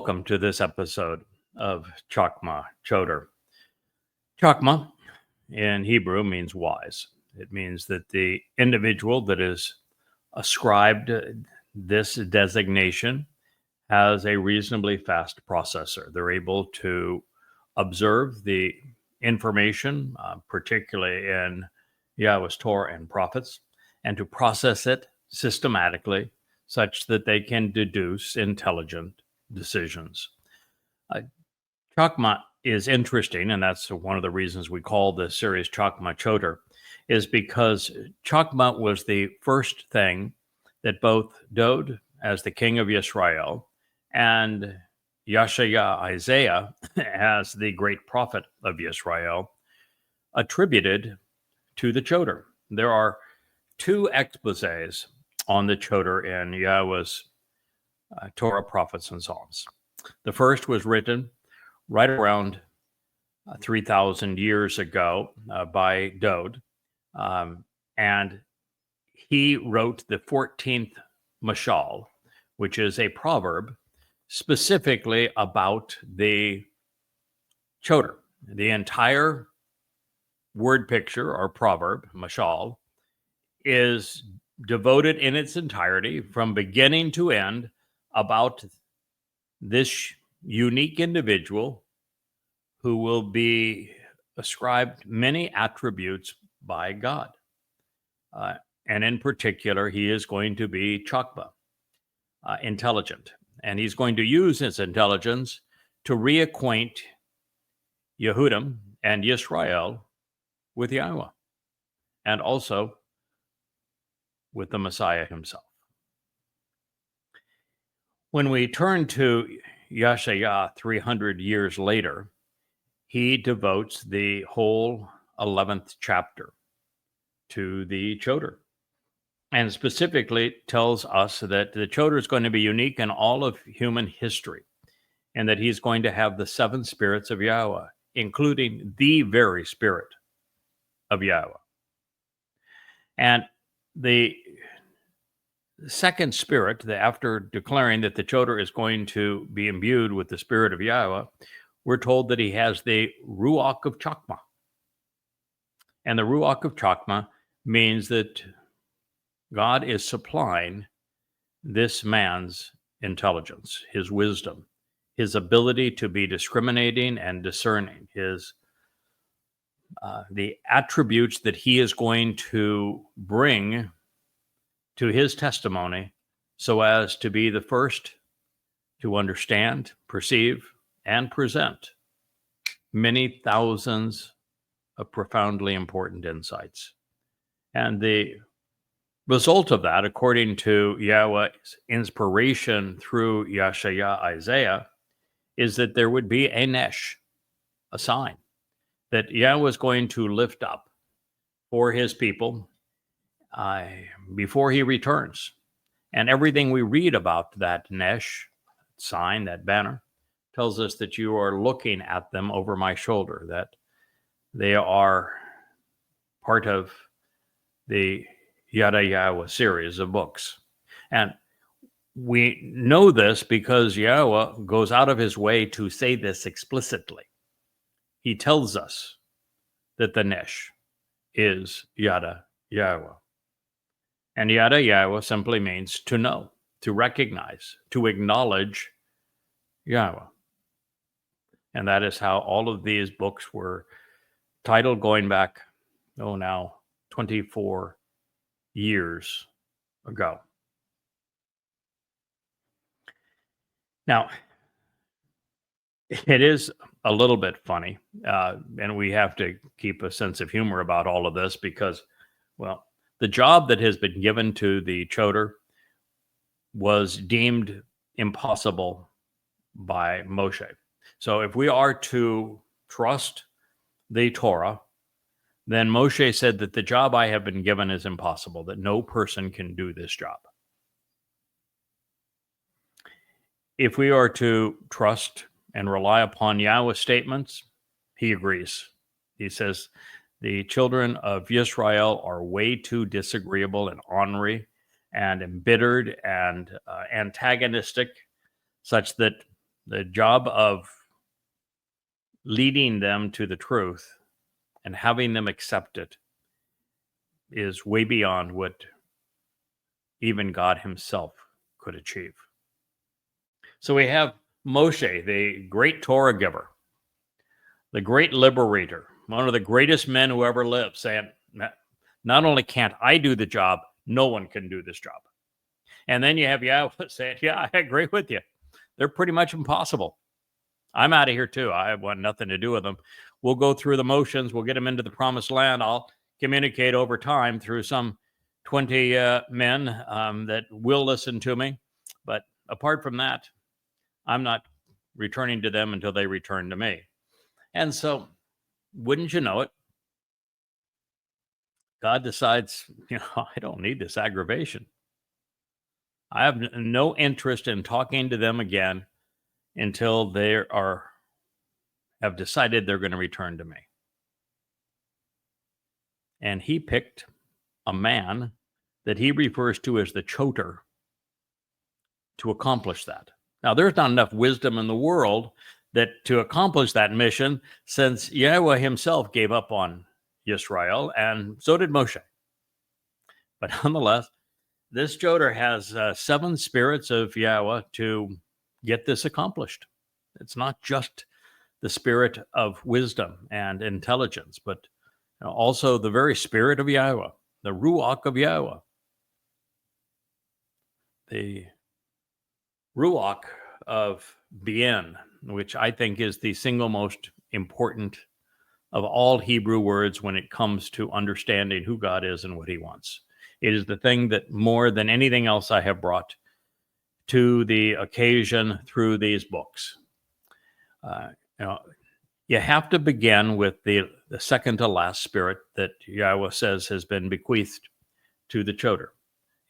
Welcome to this episode of Chakmah, Choter. Chakmah in Hebrew means wise. It means that the individual that is ascribed this designation has a reasonably fast processor. They're able to observe the information, particularly in Yahweh's Torah and prophets, and to process it systematically such that they can deduce intelligent decisions. Chakmah is interesting, and that's one of the reasons we call this series Chakmah Choter, is because Chakmah was the first thing that both Dod, as the king of Israel, and Yeshaya, Isaiah, as the great prophet of Israel, attributed to the Choter. There are two exposés on the Choter in Yahweh's Torah, prophets, and Psalms. The first was written right around 3,000 years ago by Dod, and he wrote the 14th mashal, which is a proverb specifically about the Choter. The entire word picture or proverb, mashal, is devoted in its entirety from beginning to end about this unique individual who will be ascribed many attributes by God. And in particular, he is going to be Chakmah, intelligent. And he's going to use his intelligence to reacquaint Yehudim and Yisrael with Yahowah, and also with the Messiah himself. When we turn to Yeshaya 300 years later, he devotes the whole 11th chapter to the Choter, and specifically tells us that the Choter is going to be unique in all of human history, and that he's going to have the seven spirits of Yahowah, including the very spirit of Yahowah. And the second spirit, after declaring that the Choter is going to be imbued with the spirit of Yahowah, we're told that he has the Ruach of Chakmah. And the Ruach of Chakmah means that God is supplying this man's intelligence, his wisdom, his ability to be discriminating and discerning, the attributes that he is going to bring to his testimony so as to be the first to understand, perceive, and present many thousands of profoundly important insights. And the result of that, according to Yahweh's inspiration through Yeshaya, Isaiah, is that there would be a nesh, a sign, that Yahweh is going to lift up for his people before he returns. And everything we read about that nesh, sign, that banner, tells us that you are looking at them over my shoulder, that they are part of the Yada Yahowah series of books. And we know this because Yahowah goes out of his way to say this explicitly. He tells us that the nesh is Yada Yahowah. And Yada Yahowah simply means to know, to recognize, to acknowledge Yahowah. And that is how all of these books were titled going back, now 24 years ago. Now, it is a little bit funny, and we have to keep a sense of humor about all of this because, well, the job that has been given to the Choter was deemed impossible by Moshe. So if we are to trust the Torah, then Moshe said that the job I have been given is impossible, that no person can do this job. If we are to trust and rely upon Yahweh's statements, he agrees. He says, the children of Israel are way too disagreeable and ornery and embittered and antagonistic, such that The job of leading them to the truth and having them accept it is way beyond what even God himself could achieve. So we have Moshe, the great Torah giver, the great liberator, one of the greatest men who ever lived, saying, not only can't I do the job, no one can do this job. And then you have Yahowah saying, yeah, I agree with you. They're pretty much impossible. I'm out of here too. I want nothing to do with them. We'll go through the motions. We'll get them into the promised land. I'll communicate over time through some 20 men that will listen to me. But apart from that, I'm not returning to them until they return to me. And so, wouldn't you know it, God decides, I don't need this aggravation. I have no interest in talking to them again until they have decided they're going to return to me. And he picked a man that he refers to as the Choter to accomplish that. Now, there's not enough wisdom in the world that to accomplish that mission, since Yahowah himself gave up on Yisrael, and so did Moshe. But nonetheless, this Choter has 7 spirits of Yahowah to get this accomplished. It's not just the spirit of wisdom and intelligence, but also the very spirit of Yahowah, the Ruach of Yahowah. The Ruach of Bien, which I think is the single most important of all Hebrew words when it comes to understanding who God is and what he wants. It is the thing that more than anything else I have brought to the occasion through these books. You have to begin with the second to last spirit that Yahowah says has been bequeathed to the Choter,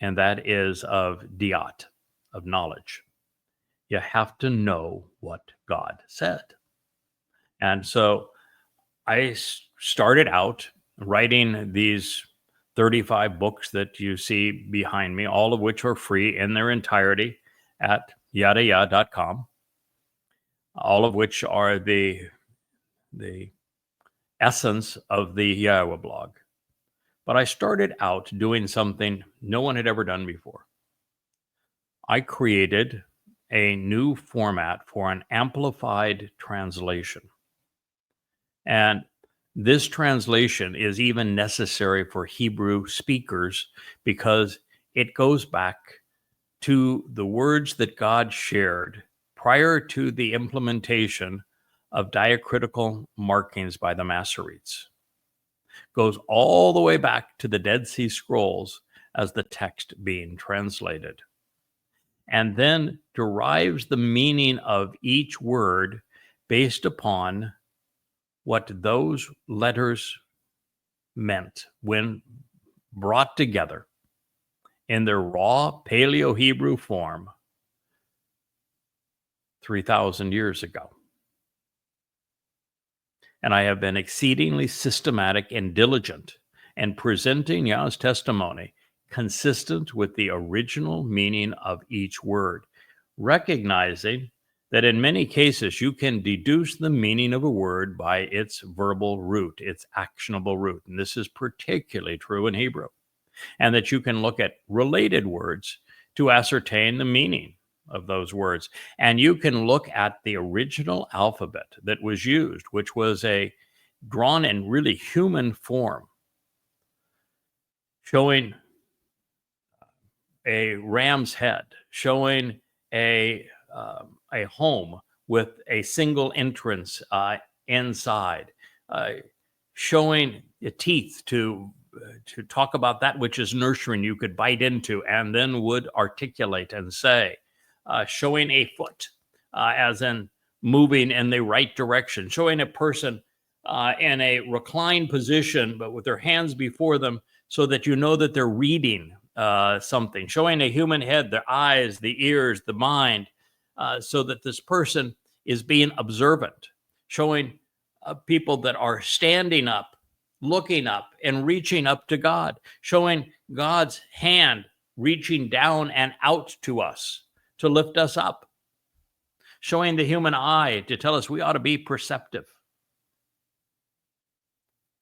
and that is of diat, of knowledge. You have to know what God said. And so I started out writing these 35 books that you see behind me, all of which are free in their entirety at yadayah.com, all of which are the essence of the Yahowah blog. But I started out doing something no one had ever done before. I created a new format for an amplified translation. And this translation is even necessary for Hebrew speakers because it goes back to the words that God shared prior to the implementation of diacritical markings by the Masoretes. Goes all the way back to the Dead Sea Scrolls as the text being translated, and then derives the meaning of each word based upon what those letters meant when brought together in their raw Paleo-Hebrew form 3,000 years ago. And I have been exceedingly systematic and diligent in presenting Yah's testimony consistent with the original meaning of each word, recognizing that in many cases you can deduce the meaning of a word by its verbal root, its actionable root. And this is particularly true in Hebrew. And that you can look at related words to ascertain the meaning of those words. And you can look at the original alphabet that was used, which was a drawn in really human form, showing a ram's head, showing a home with a single entrance inside, showing the teeth to talk about that which is nurturing you could bite into and then would articulate and say, showing a foot as in moving in the right direction, showing a person in a reclined position but with their hands before them so that you know that they're reading something, showing a human head, their eyes, the ears, the mind, so that this person is being observant, showing people that are standing up, looking up and reaching up to God, showing God's hand reaching down and out to us to lift us up, showing the human eye to tell us we ought to be perceptive.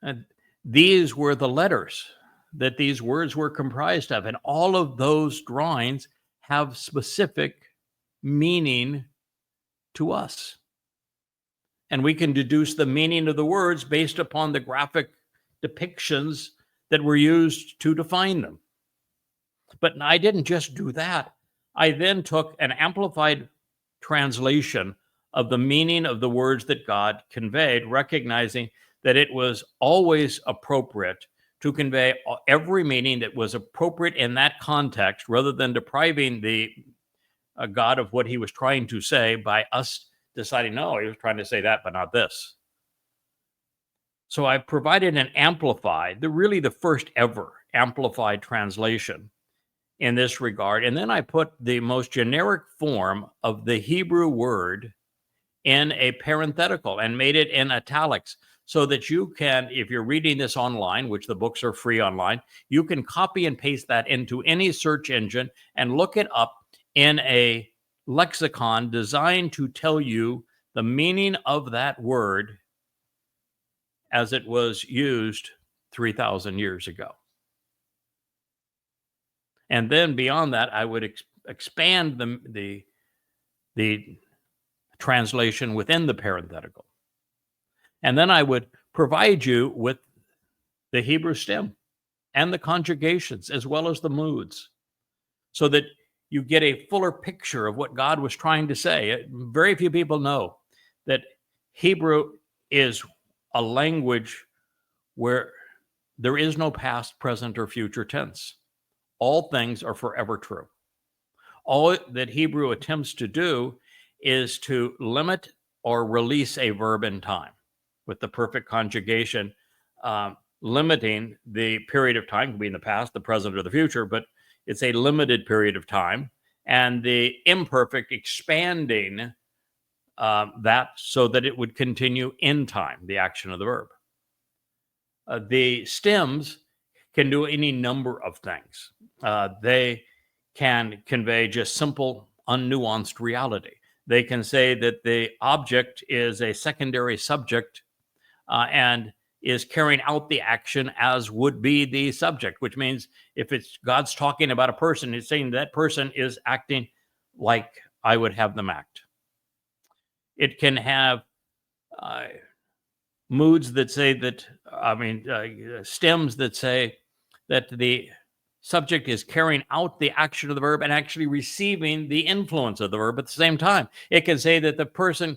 And these were the letters that these words were comprised of. And all of those drawings have specific meaning to us. And we can deduce the meaning of the words based upon the graphic depictions that were used to define them. But I didn't just do that. I then took an amplified translation of the meaning of the words that God conveyed, recognizing that it was always appropriate to convey every meaning that was appropriate in that context, rather than depriving the God of what he was trying to say by us deciding, no, he was trying to say that, but not this. So I provided an amplified, really the first ever amplified translation in this regard. And then I put the most generic form of the Hebrew word in a parenthetical and made it in italics, so that you can, if you're reading this online, which the books are free online, you can copy and paste that into any search engine and look it up in a lexicon designed to tell you the meaning of that word as it was used 3,000 years ago. And then beyond that, I would expand the translation within the parenthetical. And then I would provide you with the Hebrew stem and the conjugations, as well as the moods, so that you get a fuller picture of what God was trying to say. Very few people know that Hebrew is a language where there is no past, present, or future tense. All things are forever true. All that Hebrew attempts to do is to limit or release a verb in time, with the perfect conjugation, limiting the period of time. It can be in the past, the present, or the future, but it's a limited period of time, and the imperfect expanding that so that it would continue in time, the action of the verb. The stems can do any number of things. They can convey just simple, unnuanced reality. They can say that the object is a secondary subject and is carrying out the action as would be the subject, which means if it's God's talking about a person, it's saying that person is acting like I would have them act. It can have moods that say that, stems that say that the subject is carrying out the action of the verb and actually receiving the influence of the verb at the same time. It can say that the person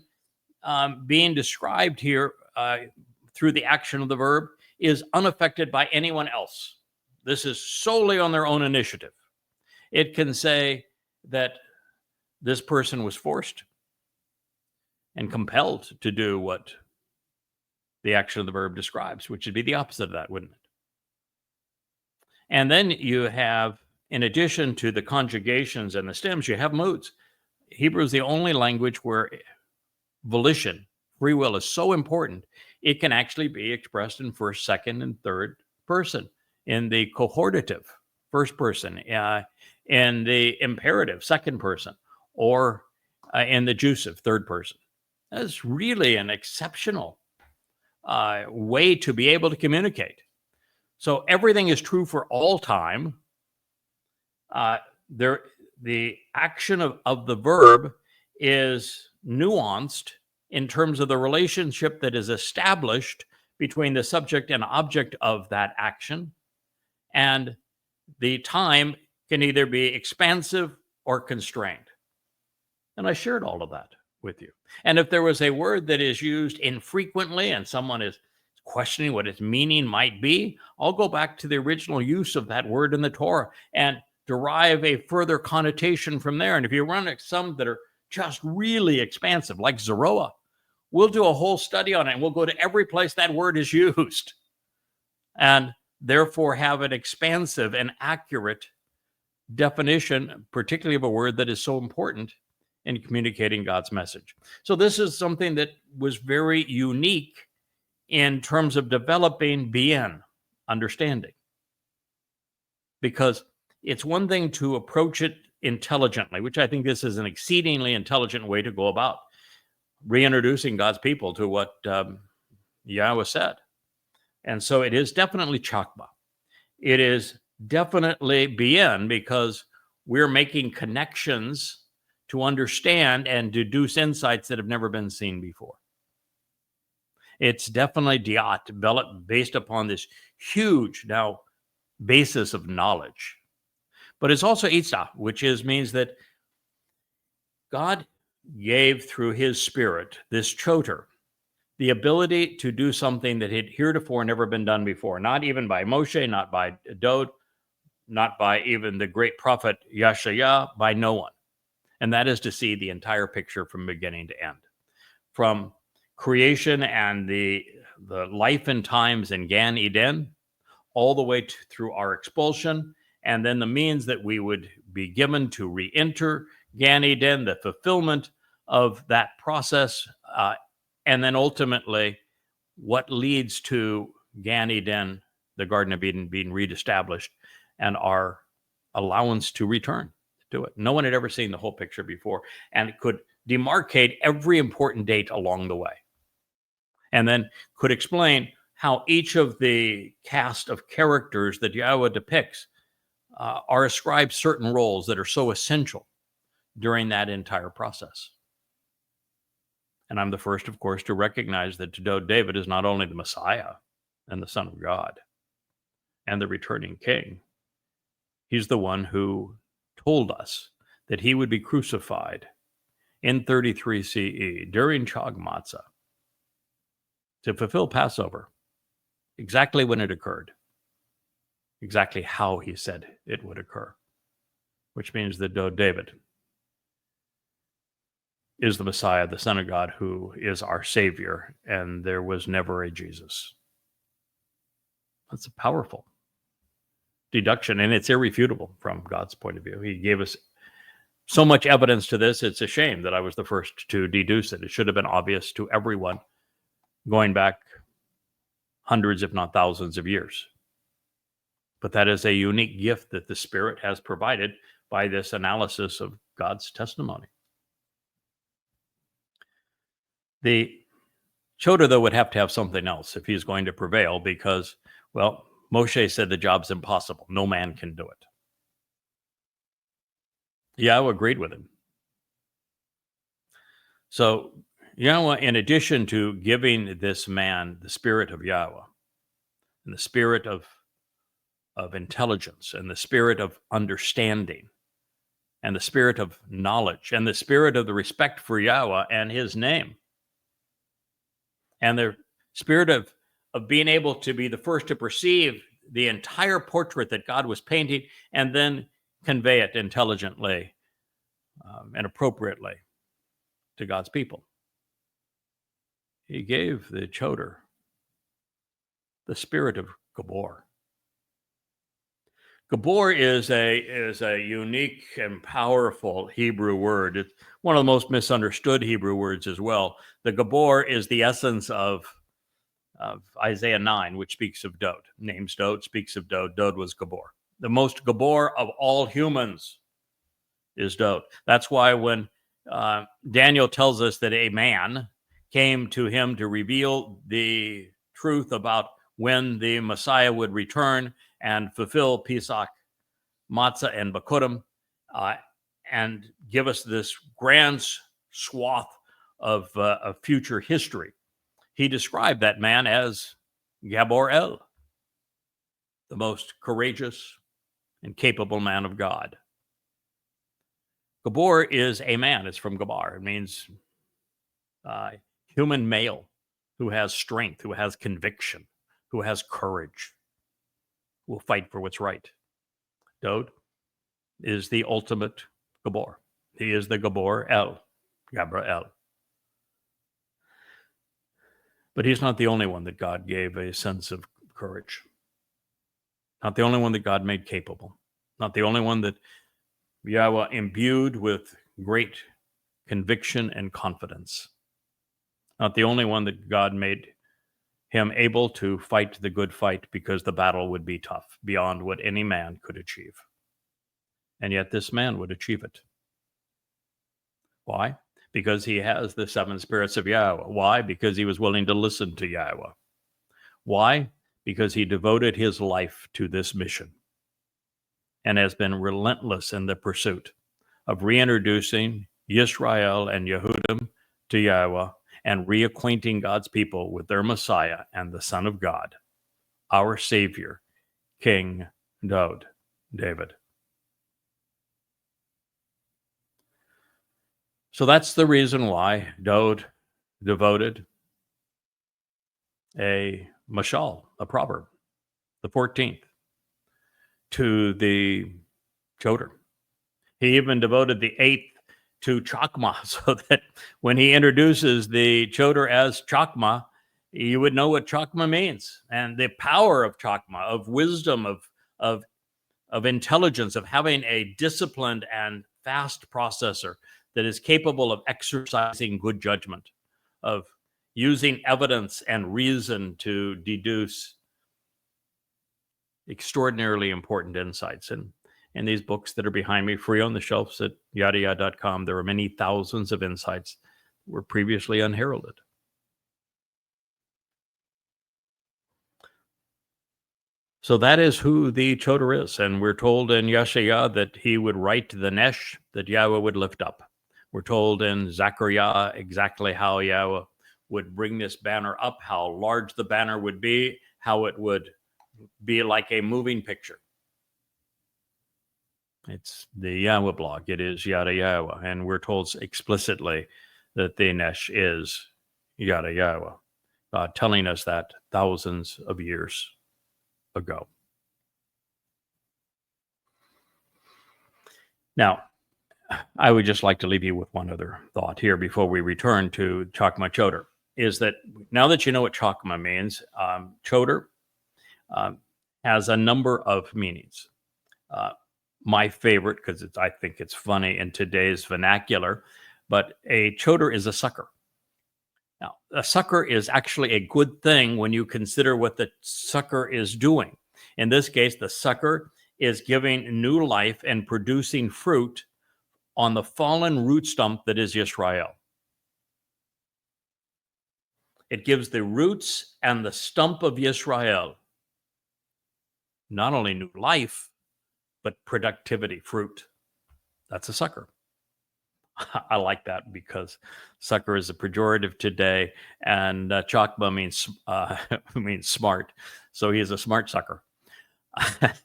being described here through the action of the verb is unaffected by anyone else. This is solely on their own initiative. It can say that this person was forced and compelled to do what the action of the verb describes, which would be the opposite of that, wouldn't it? And then you have, in addition to the conjugations and the stems, you have moods. Hebrew is the only language where volition, free will, is so important. It can actually be expressed in first, second, and third person, in the cohortative, first person, in the imperative, second person, or in the jussive, third person. That's really an exceptional way to be able to communicate. So everything is true for all time. The action of the verb is nuanced in terms of the relationship that is established between the subject and object of that action. And the time can either be expansive or constrained. And I shared all of that with you. And if there was a word that is used infrequently and someone is questioning what its meaning might be, I'll go back to the original use of that word in the Torah and derive a further connotation from there. And if you run some that are just really expansive, like Zeroah, we'll do a whole study on it, and we'll go to every place that word is used, and therefore have an expansive and accurate definition, particularly of a word that is so important in communicating God's message. So this is something that was very unique in terms of developing BN, understanding. Because it's one thing to approach it intelligently, which I think this is an exceedingly intelligent way to go about reintroducing God's people to what Yahweh said. And so it is definitely Chakmah. It is definitely bien, because we're making connections to understand and deduce insights that have never been seen before. It's definitely diat, based upon this huge now basis of knowledge. But it's also Isa, which means that God gave through his spirit, this Choter, the ability to do something that had heretofore never been done before, not even by Moshe, not by Dod, not by even the great prophet Yeshaya, by no one. And that is to see the entire picture from beginning to end. From creation and the life and times in Gan Eden, all the way through our expulsion, and then the means that we would be given to re-enter Gan Eden, the fulfillment of that process, and then ultimately what leads to Gan Eden, the Garden of Eden, being reestablished, and our allowance to return to it. No one had ever seen the whole picture before, and it could demarcate every important date along the way, and then could explain how each of the cast of characters that Yahweh depicts are ascribed certain roles that are so essential during that entire process. And I'm the first, of course, to recognize that David is not only the Messiah and the Son of God and the returning King, he's the one who told us that he would be crucified in 33 CE during Chag to fulfill Passover, exactly when it occurred, exactly how he said it would occur, which means that David is the Messiah, the Son of God, who is our Savior, and there was never a Jesus. That's a powerful deduction, and it's irrefutable from God's point of view. He gave us so much evidence to this, it's a shame that I was the first to deduce it. It should have been obvious to everyone going back hundreds, if not thousands of years. But that is a unique gift that the Spirit has provided by this analysis of God's testimony. The Choter, though, would have to have something else if he's going to prevail because, well, Moshe said the job's impossible. No man can do it. Yahweh agreed with him. So Yahweh, in addition to giving this man the spirit of Yahweh and the spirit of intelligence and the spirit of understanding and the spirit of knowledge and the spirit of the respect for Yahweh and his name, and the spirit of being able to be the first to perceive the entire portrait that God was painting and then convey it intelligently and appropriately to God's people. He gave the Choter the spirit of Gabor. Gabor is a unique and powerful Hebrew word. It's one of the most misunderstood Hebrew words as well. The Gabor is the essence of Isaiah 9, which speaks of Dod. Names Dod, speaks of Dod. Dod was Gabor. The most Gabor of all humans is Dod. That's why when Daniel tells us that a man came to him to reveal the truth about when the Messiah would return and fulfill Pesach, Matzah, and Bakurim, and give us this grand swath of future history. He described that man as Gabor El, the most courageous and capable man of God. Gabor is a man. It's from Gabar. It means human male who has strength, who has conviction, who has courage, who will fight for what's right. Dod is the ultimate Gabor. He is the Gabor El, Gabra El. But he's not the only one that God gave a sense of courage. Not the only one that God made capable. Not the only one that Yahweh imbued with great conviction and confidence. Not the only one that God made him able to fight the good fight because the battle would be tough, beyond what any man could achieve. And yet this man would achieve it. Why? Because he has the 7 spirits of Yahweh. Why? Because he was willing to listen to Yahweh. Why? Because he devoted his life to this mission and has been relentless in the pursuit of reintroducing Yisrael and Yehudim to Yahweh and reacquainting God's people with their Messiah and the Son of God, our Savior, King David. So that's the reason why David devoted a mashal, a proverb, the 14th, to the Choter. He even devoted the 8th to Chakmah, so that when he introduces the Choter as Chakmah, you would know what Chakmah means, and the power of Chakmah, of wisdom, of intelligence, of having a disciplined and fast processor that is capable of exercising good judgment, of using evidence and reason to deduce extraordinarily important insights. And in these books that are behind me, free on the shelves at YAHOWAH.com, there are many thousands of insights that were previously unheralded. So that is who the Choter is. And we're told in Yeshayah that he would write the Nesh that Yahweh would lift up. We're told in Zechariah exactly how Yahweh would bring this banner up, how large the banner would be, how it would be like a moving picture. It's the Yahweh blog. It is Yada Yahowah. And we're told explicitly that the Nesh is Yada Yahowah, God telling us that thousands of years ago. Now, I would just like to leave you with one other thought here before we return to Chakmah Choter, is that now that you know what Chakmah means, Choter has a number of meanings. My favorite, because I think it's funny in today's vernacular, but a Choter is a sucker. Now, a sucker is actually a good thing when you consider what the sucker is doing. In this case, the sucker is giving new life and producing fruit on the fallen root stump that is Yisrael. It gives the roots and the stump of Yisrael not only new life, but productivity, fruit. That's a sucker. I like that because sucker is a pejorative today, and Chakmah means smart. So he is a smart sucker.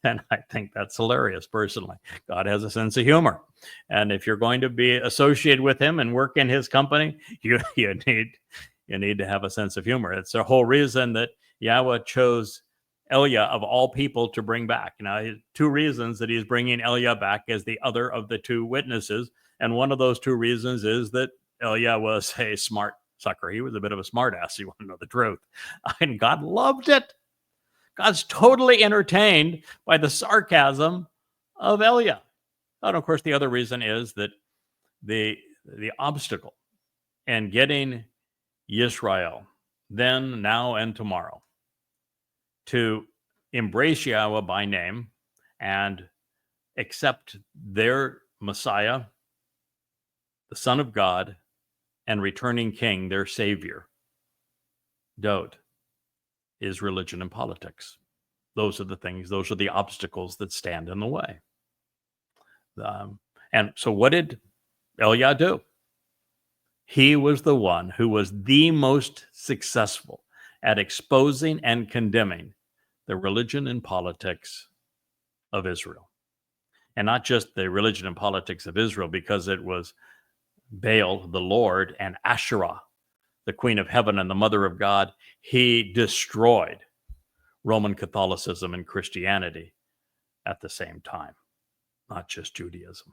And I think that's hilarious, personally. God has a sense of humor. And if you're going to be associated with him and work in his company, you need to have a sense of humor. It's the whole reason that Yahweh chose Elia of all people to bring back. Now, 2 reasons that he's bringing Elia back as the other of the 2 witnesses. And one of those 2 reasons is that Elia was a smart sucker. He was a bit of a smart ass. You want to know the truth. And God loved it. God's totally entertained by the sarcasm of Elia. And of course, the other reason is that the obstacle in getting Yisrael, then, now, and tomorrow, to embrace Yahweh by name and accept their Messiah, the Son of God, and returning King, their Savior, David, is religion and politics. Those are the things, those are the obstacles that stand in the way. And so what did Elia do? He was the one who was the most successful at exposing and condemning the religion and politics of Israel. And not just the religion and politics of Israel, because it was Baal, the Lord, and Asherah, the Queen of Heaven and the Mother of God. He destroyed Roman Catholicism and Christianity at the same time, not just Judaism.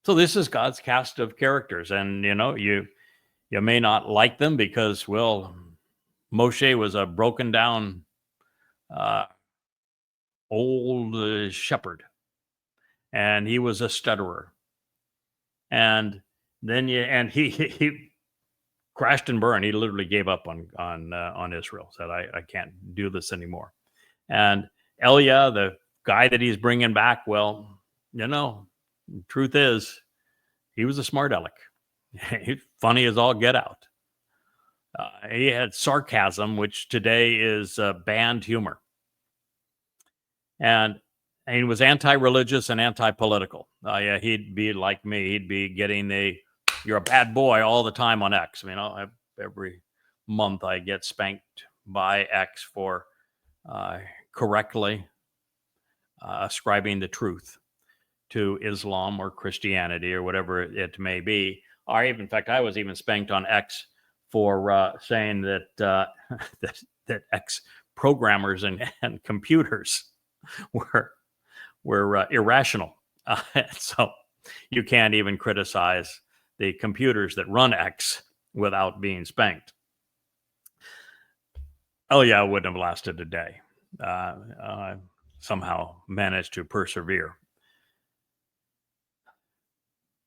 So this is God's cast of characters. And, you may not like them because, well, Moshe was a broken down old shepherd, and he was a stutterer. And then he crashed and burned. He literally gave up on Israel. Said, I can't do this anymore. And Elia, guy that he's bringing back, well, truth is, he was a smart aleck. He's funny as all get out. He had sarcasm, which today is banned humor. And he was anti-religious and anti-political. Yeah, he'd be like me. He'd be getting you're a bad boy all the time on X. I mean, every month I get spanked by X for correctly ascribing the truth to Islam or Christianity or whatever it may be. In fact, I was even spanked on X for saying that that X programmers and computers were irrational. So you can't even criticize the computers that run X without being spanked. Oh yeah, it wouldn't have lasted a day. Somehow managed to persevere.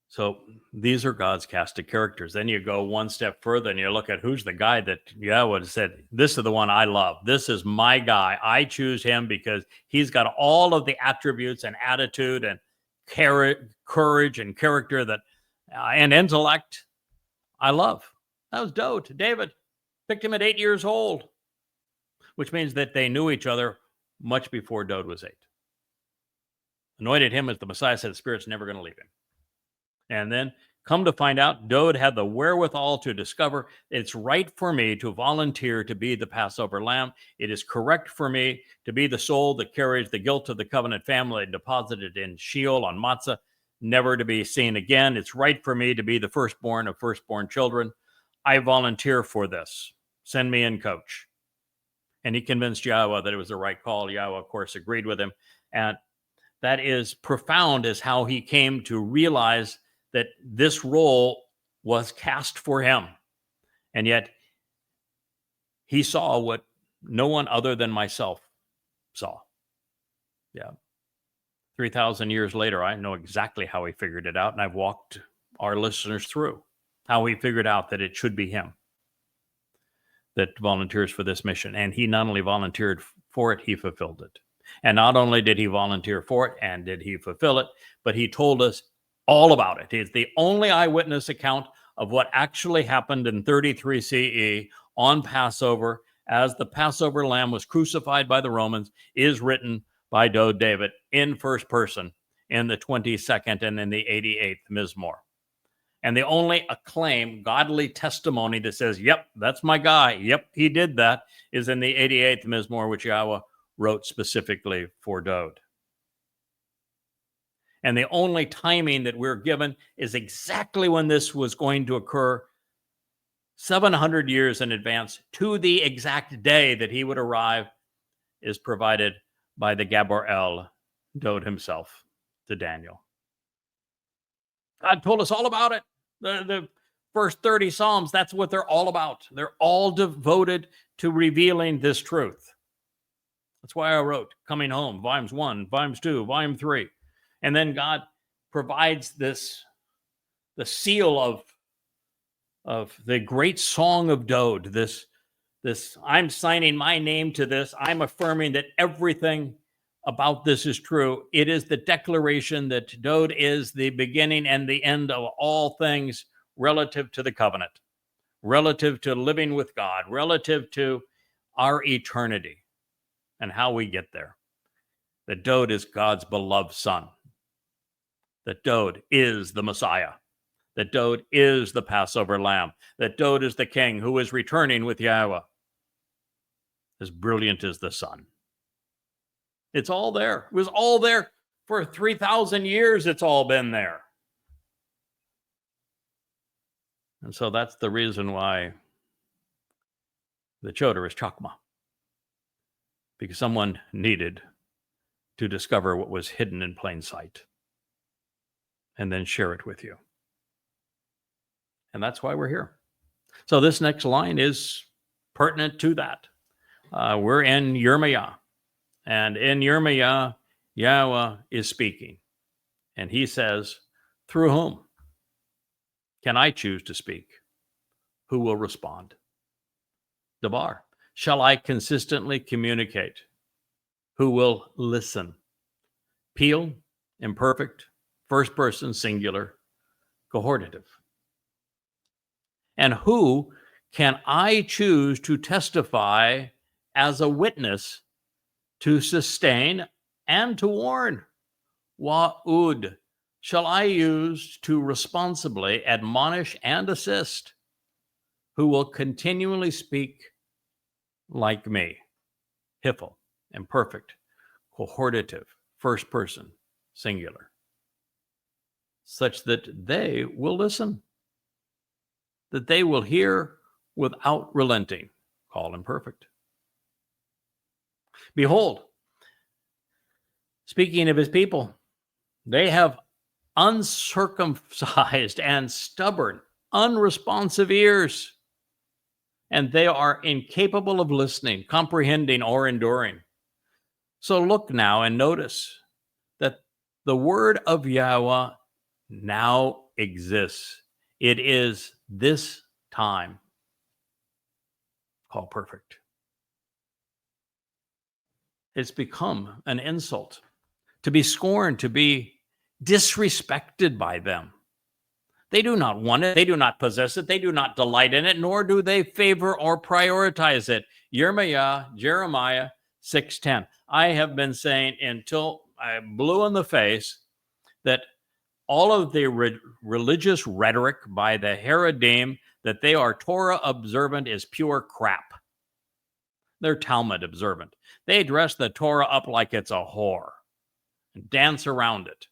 So these are God's casted characters. Then you go one step further and you look at who's the guy that Yahowah said, this is the one I love. This is my guy. I choose him because he's got all of the attributes and attitude and courage and character that and intellect I love. That was David. Picked him at 8 years old, which means that they knew each other much before Dode was 8. Anointed him as the Messiah, said the Spirit's never going to leave him. And then come to find out, Dode had the wherewithal to discover it's right for me to volunteer to be the Passover lamb. It is correct for me to be the soul that carries the guilt of the covenant family deposited in Sheol on Matzah, never to be seen again. It's right for me to be the firstborn of firstborn children. I volunteer for this. Send me in, coach. And he convinced Yahowah that it was the right call. Yahowah, of course, agreed with him. And that is profound, is how he came to realize that this role was cast for him. And yet he saw what no one other than myself saw. Yeah. 3,000 years later, I know exactly how he figured it out. And I've walked our listeners through how he figured out that it should be him that volunteers for this mission. And he not only volunteered for it, he fulfilled it. And not only did he volunteer for it and did he fulfill it, but he told us all about it. He's the only eyewitness account of what actually happened in 33 CE on Passover as the Passover lamb was crucified by the Romans is written by Dode David in first person in the 22nd and in the 88th Mizmor. And the only acclaim, godly testimony that says, yep, that's my guy. Yep, he did that, is in the 88th Mizmor, which Yahowah wrote specifically for Dode. And the only timing that we're given is exactly when this was going to occur, 700 years in advance, to the exact day that he would arrive, is provided by the Gabor El, Dode himself, to Daniel. God told us all about it. The first 30 Psalms, that's what they're all about. They're all devoted to revealing this truth. That's why I wrote Coming Home, Volumes 1, Volumes 2, Volume 3. And then God provides the seal of the great song of Dode. This I'm signing my name to this. I'm affirming that everything about this is true. It is the declaration that Dode is the beginning and the end of all things relative to the covenant, relative to living with God, relative to our eternity and how we get there. That Dode is God's beloved son. That Dode is the Messiah, that Dode is the Passover lamb, that Dode is the king who is returning with Yahowah, as brilliant as the sun. It's all there. It was all there for 3,000 years. It's all been there. And so that's the reason why the Choter is Chakmah, because someone needed to discover what was hidden in plain sight and then share it with you. And that's why we're here. So this next line is pertinent to that. We're in Yirmiyah. And in Yirmiyah, Yahowah is speaking. And he says, through whom can I choose to speak? Who will respond? Dabar. Shall I consistently communicate? Who will listen? Peel, imperfect, first person, singular, cohortative. And who can I choose to testify as a witness to sustain and to warn? Wa'ud shall I use to responsibly admonish and assist, who will continually speak like me? Hiphil, imperfect, cohortative, first person, singular, such that they will listen, that they will hear without relenting, call imperfect. Behold, speaking of his people, they have uncircumcised and stubborn, unresponsive ears, and they are incapable of listening, comprehending, or enduring. So look now and notice that the word of Yahweh now exists. It is this time called perfect. It's become an insult to be scorned, to be disrespected by them. They do not want it. They do not possess it. They do not delight in it, nor do they favor or prioritize it. Jeremiah 6:10. I have been saying until I blew in the face that all of the religious rhetoric by the Haredim that they are Torah observant is pure crap. They're Talmud observant. They dress the Torah up like it's a whore and dance around it.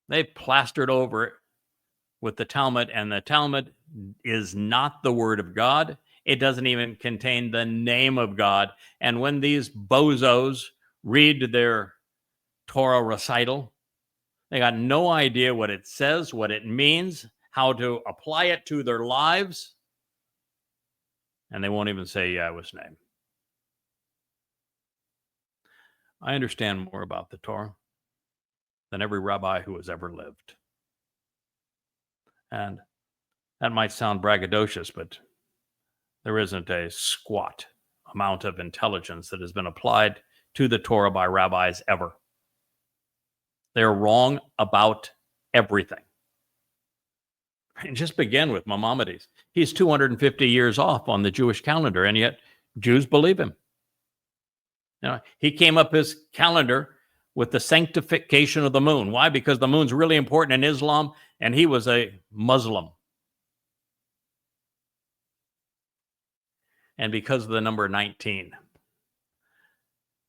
They've plastered over it with the Talmud, and the Talmud is not the word of God. It doesn't even contain the name of God. And when these bozos read their Torah recital, they got no idea what it says, what it means, how to apply it to their lives. And they won't even say Yahweh's name. I understand more about the Torah than every rabbi who has ever lived. And that might sound braggadocious, but there isn't a squat amount of intelligence that has been applied to the Torah by rabbis ever. They're wrong about everything. And just begin with Maimonides. He's 250 years off on the Jewish calendar, and yet Jews believe him. You know, he came up his calendar with the sanctification of the moon. Why? Because the moon's really important in Islam, and he was a Muslim. And because of the number 19.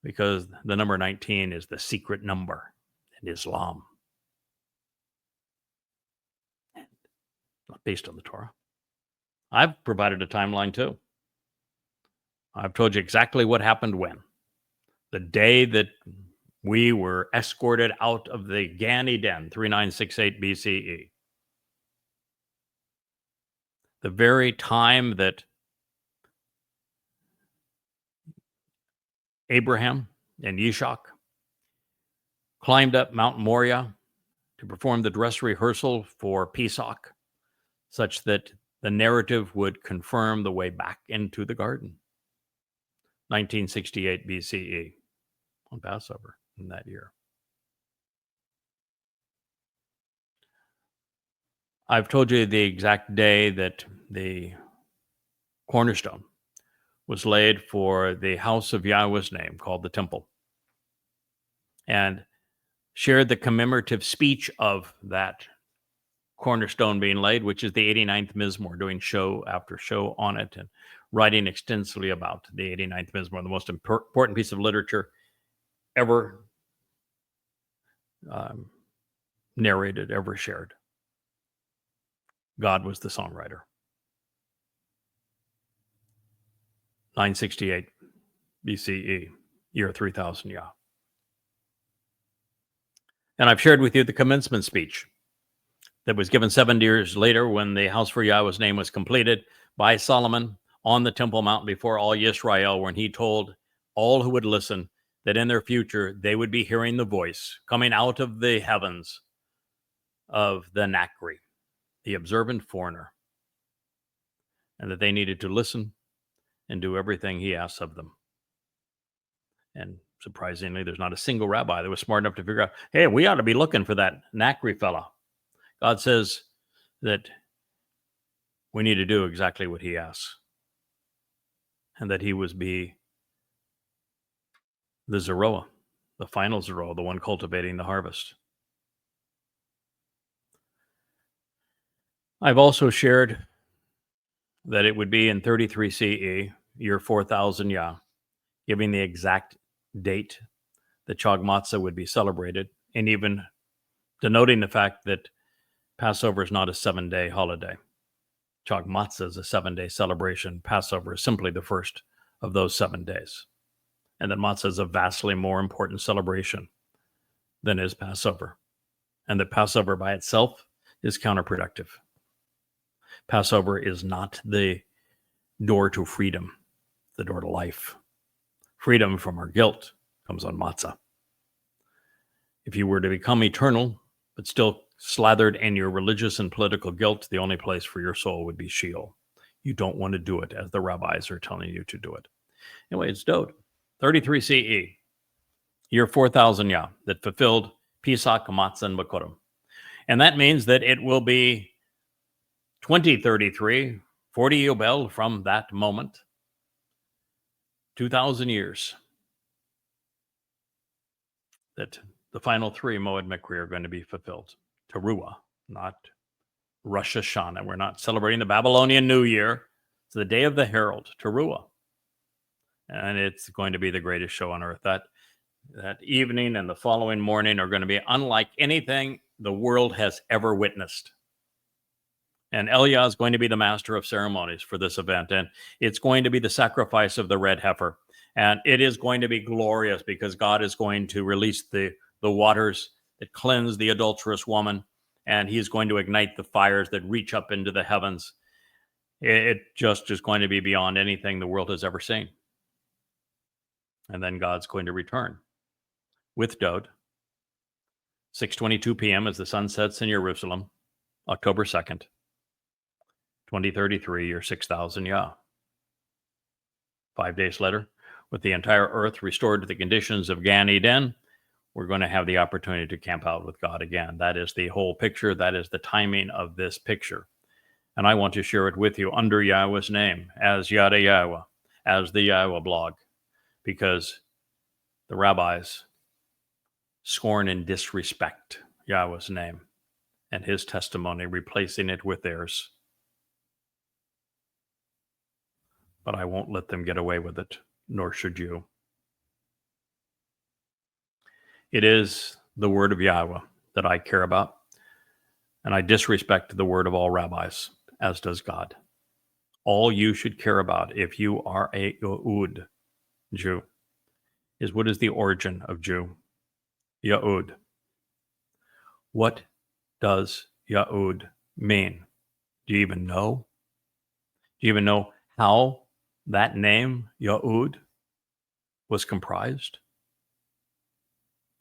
Because the number 19 is the secret number in Islam. Not based on the Torah. I've provided a timeline too. I've told you exactly what happened when. The day that we were escorted out of the Gan Eden, 3968 BCE. The very time that Abraham and Yishak climbed up Mount Moriah to perform the dress rehearsal for Pesach, such that the narrative would confirm the way back into the garden. 1968 BCE, on Passover in that year. I've told you the exact day that the cornerstone was laid for the house of Yahweh's name, called the temple, and shared the commemorative speech of that cornerstone being laid, which is the 89th Mizmor, doing show after show on it and writing extensively about the 89th Mizmor, the most important piece of literature ever narrated, ever shared. God was the songwriter. 968 BCE, year 3000 Yah. And I've shared with you the commencement speech that was given 7 years later when the house for Yahweh's name was completed by Solomon on the Temple Mount before all Yisrael, when he told all who would listen that in their future they would be hearing the voice coming out of the heavens of the Nakri, the observant foreigner, and that they needed to listen and do everything he asks of them. And surprisingly, there's not a single rabbi that was smart enough to figure out, hey, we ought to be looking for that Nachri fella. God says that we need to do exactly what he asks, and that he was be the Zeroah, the final Zeroah, the one cultivating the harvest. I've also shared that it would be in 33 CE, year 4000 Yah, giving the exact date that Chag would be celebrated, and even denoting the fact that Passover is not a 7-day holiday. Chag is a 7-day celebration. Passover is simply the first of those 7 days. And that matzah is a vastly more important celebration than is Passover. And that Passover by itself is counterproductive. Passover is not the door to freedom, the door to life. Freedom from our guilt comes on matzah. If you were to become eternal, but still slathered in your religious and political guilt, the only place for your soul would be Sheol. You don't want to do it as the rabbis are telling you to do it. Anyway, it's Dode, 33 CE, year 4000 Yah, that fulfilled Pesach, Matzah, and Bakurim. And that means that it will be 2033, 40 Yobel from that moment, 2,000 years, that the final 3 Moed Mikri are going to be fulfilled. Towrah, not Rosh Hashanah. We're not celebrating the Babylonian New Year. It's the day of the herald, Towrah. And it's going to be the greatest show on earth. That evening and the following morning are going to be unlike anything the world has ever witnessed. And Eliah is going to be the master of ceremonies for this event. And it's going to be the sacrifice of the red heifer. And it is going to be glorious because God is going to release the waters that cleanse the adulterous woman. And he's going to ignite the fires that reach up into the heavens. It just is going to be beyond anything the world has ever seen. And then God's going to return with Dode. 6:22 p.m. as the sun sets in Jerusalem, October 2nd, 2033, or 6,000 Yah. 5 days later, with the entire earth restored to the conditions of Gan Eden, we're going to have the opportunity to camp out with God again. That is the whole picture. That is the timing of this picture. And I want to share it with you under Yahweh's name, as Yada Yahowah, as the Yahowah blog, because the rabbis scorn and disrespect Yahweh's name and his testimony, replacing it with theirs. But I won't let them get away with it, nor should you. It is the word of Yahweh that I care about, and I disrespect the word of all rabbis, as does God. All you should care about, if you are a Yehud Jew, is what is the origin of Jew? Yehud. What does Yehud mean? Do you even know? Do you even know how that name, Yehud, was comprised?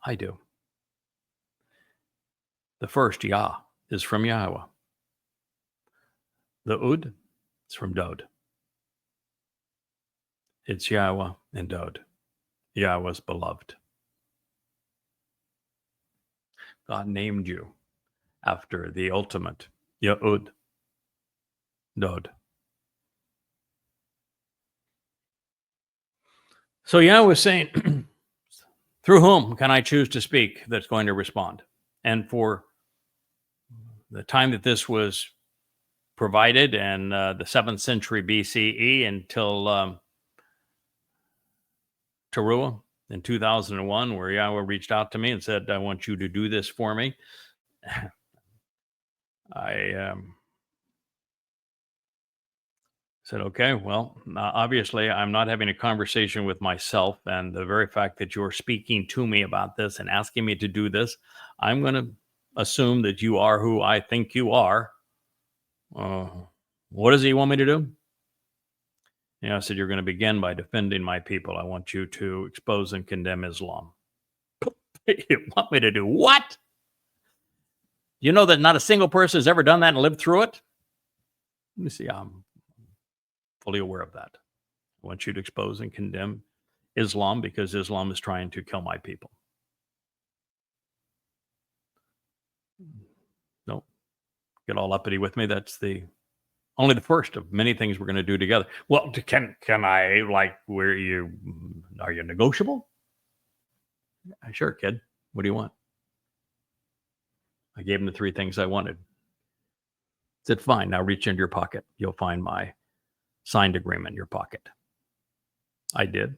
I do. The first Yah is from Yahowah. The Ud is from Dode. It's Yahowah and Dode, Yahweh's beloved. God named you after the ultimate Yehud, Dode. So Yahweh was saying, through whom can I choose to speak that's going to respond? And for the time that this was provided, and the 7th century BCE until Towrah in 2001, where Yahweh reached out to me and said, I want you to do this for me. I said, okay, well, obviously I'm not having a conversation with myself, and the very fact that you're speaking to me about this and asking me to do this, I'm going to assume that you are who I think you are. What does he want me to do? I said, you're going to begin by defending my people. I want you to expose and condemn Islam. You want me to do what? You know that not a single person has ever done that and lived through it? Let me see. I'm fully aware of that. I want you to expose and condemn Islam because Islam is trying to kill my people. Don't get all uppity with me. That's only the first of many things we're going to do together. Well, can I, like, are you negotiable? Sure, kid. What do you want? I gave him the 3 things I wanted. Said, fine, now reach into your pocket. You'll find my signed agreement in your pocket. I did.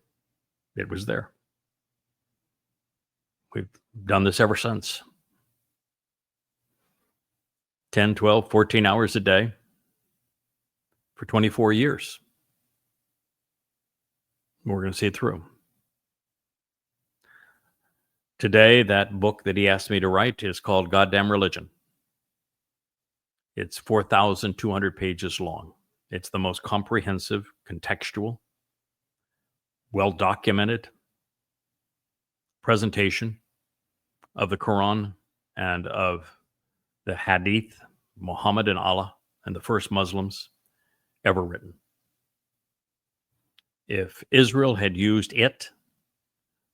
It was there. We've done this ever since. 10, 12, 14 hours a day for 24 years. We're going to see it through. Today, that book that he asked me to write is called Goddamn Religion. It's 4,200 pages long. It's the most comprehensive, contextual, well-documented presentation of the Quran and of the Hadith, Muhammad and Allah, and the first Muslims ever written. If Israel had used it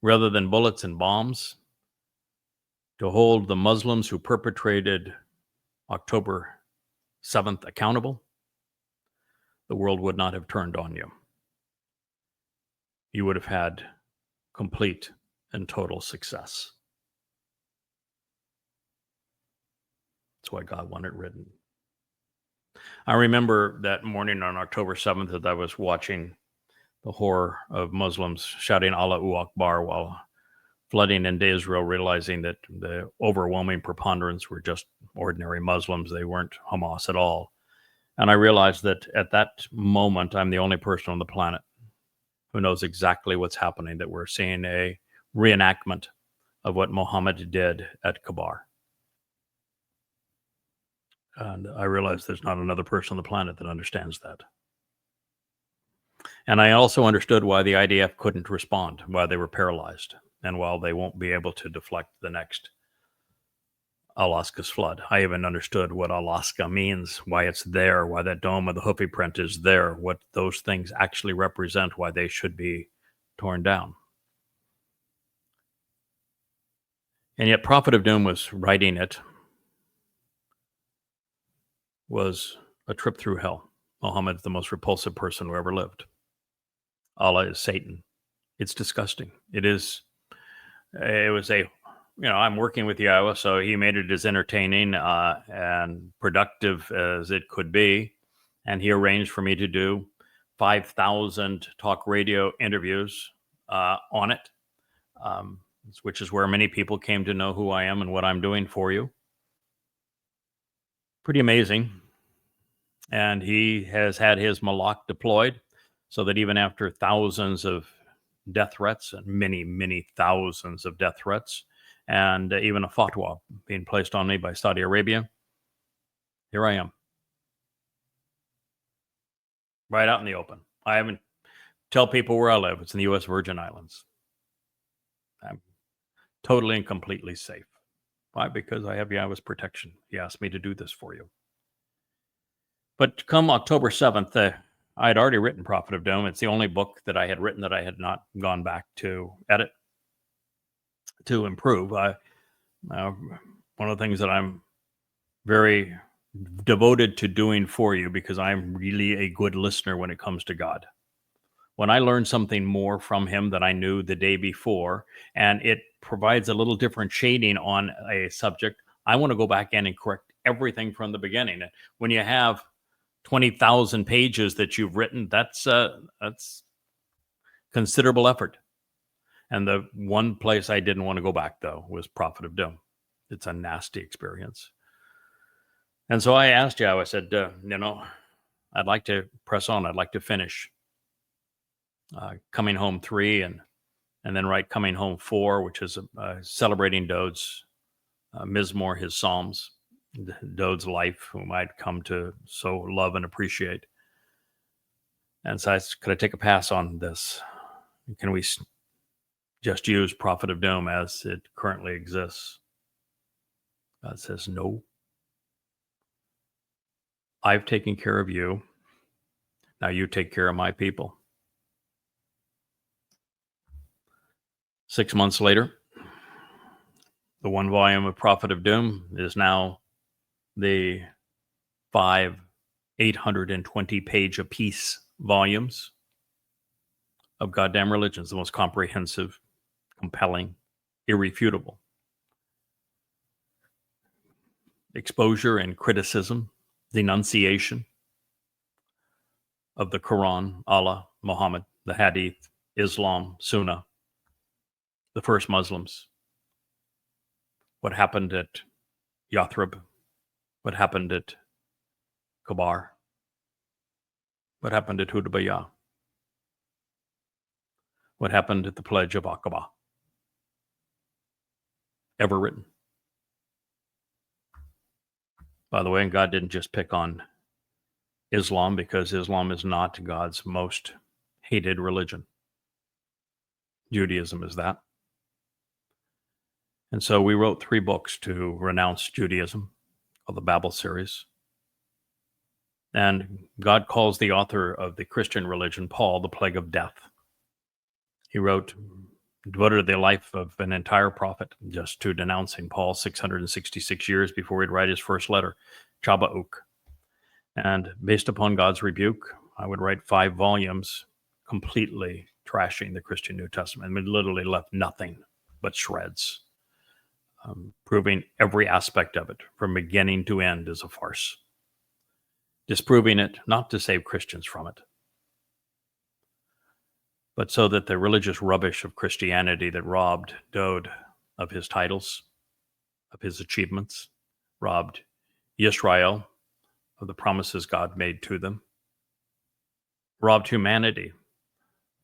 rather than bullets and bombs to hold the Muslims who perpetrated October 7th accountable, the world would not have turned on you. You would have had complete and total success. That's why God wanted it written. I remember that morning on October 7th that I was watching the horror of Muslims shouting Allahu Akbar while flooding into Israel, realizing that the overwhelming preponderance were just ordinary Muslims. They weren't Hamas at all. And I realized that at that moment, I'm the only person on the planet who knows exactly what's happening, that we're seeing a reenactment of what Muhammad did at Kabar. And I realized there's not another person on the planet that understands that. And I also understood why the IDF couldn't respond, why they were paralyzed, and why they won't be able to deflect the next Alaska's flood. I even understood what Alaska means, why it's there, why that dome of the hoofy print is there, what those things actually represent, why they should be torn down. And yet Prophet of Doom was writing it, was a trip through hell. Muhammad's the most repulsive person who ever lived. Allah is Satan. It's disgusting. It was I'm working with YAHOWAH, so he made it as entertaining and productive as it could be. And he arranged for me to do 5,000 talk radio interviews on it, which is where many people came to know who I am and what I'm doing for you. Pretty amazing. And he has had his Malak deployed so that even after thousands of death threats and many, many thousands of death threats, and even a fatwa being placed on me by Saudi Arabia, here I am. Right out in the open. I haven't tell people where I live. It's in the U.S. Virgin Islands. I'm totally and completely safe. Why? Because I have YAHOWAH's protection. He asked me to do this for you. But come October 7th, I had already written Prophet of Doom. It's the only book that I had written that I had not gone back to edit, to improve. One of the things that I'm very devoted to doing for you, because I'm really a good listener when it comes to God. When I learn something more from him than I knew the day before, and it provides a little different shading on a subject, I want to go back in and correct everything from the beginning. And when you have 20,000 pages that you've written, that's considerable effort. And the one place I didn't want to go back, though, was Prophet of Doom. It's a nasty experience. And so I asked YAHOWAH, I said, I'd like to press on. I'd like to finish Coming Home 3 and then write Coming Home 4, which is celebrating Dode's Mizmor, his Psalms, Dode's life, whom I'd come to so love and appreciate. And so could I take a pass on this? Can we just use Prophet of Doom as it currently exists? God says, no. I've taken care of you. Now you take care of my people. 6 months later, the one volume of Prophet of Doom is now the 5 820-page apiece volumes of goddamn religions, the most comprehensive, compelling, irrefutable exposure and criticism, denunciation of the Quran, Allah, Muhammad, the Hadith, Islam, Sunnah, the first Muslims, what happened at Yathrib, what happened at Kabar, what happened at Hudaybiyah, what happened at the Pledge of Aqaba, ever written. By the way, God didn't just pick on Islam because Islam is not God's most hated religion. Judaism is that. And so we wrote 3 books to renounce Judaism, called the Babel series. And God calls the author of the Christian religion, Paul, the plague of death. He devoted the life of an entire prophet just to denouncing Paul 666 years before he'd write his first letter, Chabauk. And based upon God's rebuke, I would write 5 volumes completely trashing the Christian New Testament. I mean, literally left nothing but shreds, proving every aspect of it from beginning to end is a farce. Disproving it, not to save Christians from it, but so that the religious rubbish of Christianity that robbed Dowd of his titles, of his achievements, robbed Yisrael of the promises God made to them, robbed humanity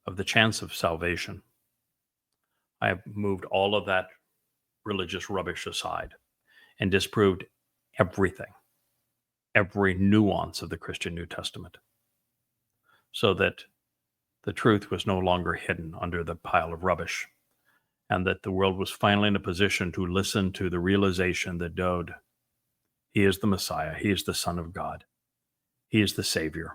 of the chance of salvation. I have moved all of that religious rubbish aside and disproved everything, every nuance of the Christian New Testament, so that the truth was no longer hidden under the pile of rubbish, and that the world was finally in a position to listen to the realization that Dowd, he is the Messiah, he is the Son of God, he is the Savior.